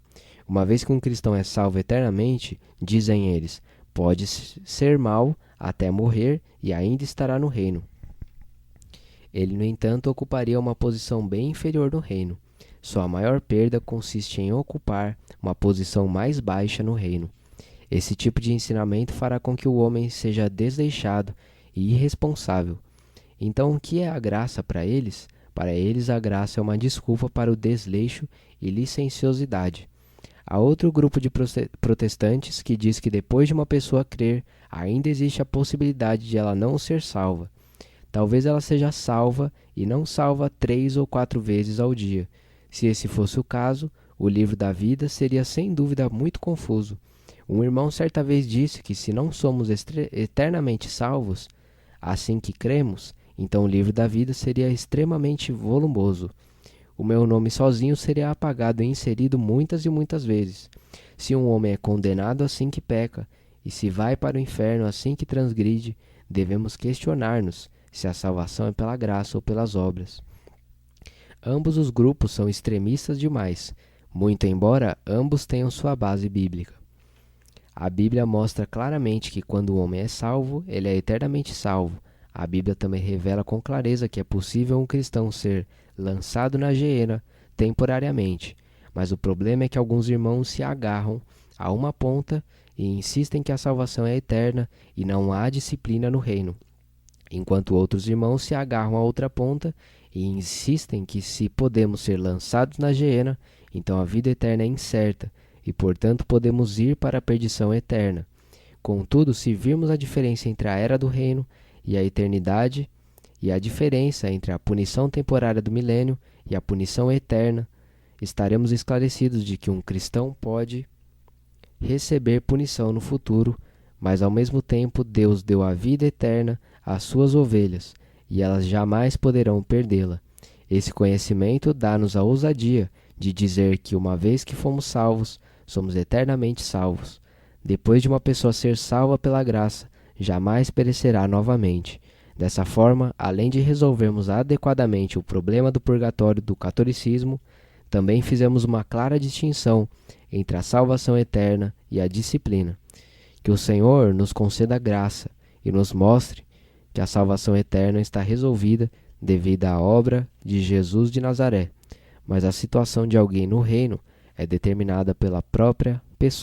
Uma vez que um cristão é salvo eternamente, dizem eles, pode ser mau até morrer e ainda estará no reino. Ele, no entanto, ocuparia uma posição bem inferior no reino. Sua maior perda consiste em ocupar uma posição mais baixa no reino. Esse tipo de ensinamento fará com que o homem seja desleixado e irresponsável. Então, o que é a graça para eles? Para eles, a graça é uma desculpa para o desleixo e licenciosidade. Há outro grupo de protestantes que diz que depois de uma pessoa crer, ainda existe a possibilidade de ela não ser salva. Talvez ela seja salva e não salva 3 ou 4 vezes ao dia. Se esse fosse o caso, o livro da vida seria sem dúvida muito confuso. Um irmão certa vez disse que se não somos eternamente salvos, assim que cremos, então o livro da vida seria extremamente volumoso. O meu nome sozinho seria apagado e inserido muitas e muitas vezes. Se um homem é condenado assim que peca, e se vai para o inferno assim que transgride, devemos questionar-nos se a salvação é pela graça ou pelas obras. Ambos os grupos são extremistas demais, muito embora ambos tenham sua base bíblica. A Bíblia mostra claramente que quando o homem é salvo, ele é eternamente salvo. A Bíblia também revela com clareza que é possível um cristão ser lançado na gehenna temporariamente, mas o problema é que alguns irmãos se agarram a uma ponta e insistem que a salvação é eterna e não há disciplina no reino, enquanto outros irmãos se agarram a outra ponta e insistem que se podemos ser lançados na gehenna, então a vida eterna é incerta e, portanto, podemos ir para a perdição eterna. Contudo, se virmos a diferença entre a era do reino e a eternidade, e a diferença entre a punição temporária do milênio e a punição eterna, estaremos esclarecidos de que um cristão pode receber punição no futuro, mas ao mesmo tempo Deus deu a vida eterna às suas ovelhas, e elas jamais poderão perdê-la. Esse conhecimento dá-nos a ousadia de dizer que, uma vez que fomos salvos, somos eternamente salvos. Depois de uma pessoa ser salva pela graça, jamais perecerá novamente. Dessa forma, além de resolvermos adequadamente o problema do purgatório do catolicismo, também fizemos uma clara distinção entre a salvação eterna e a disciplina. Que o Senhor nos conceda graça e nos mostre que a salvação eterna está resolvida devido à obra de Jesus de Nazaré, mas a situação de alguém no reino é determinada pela própria pessoa.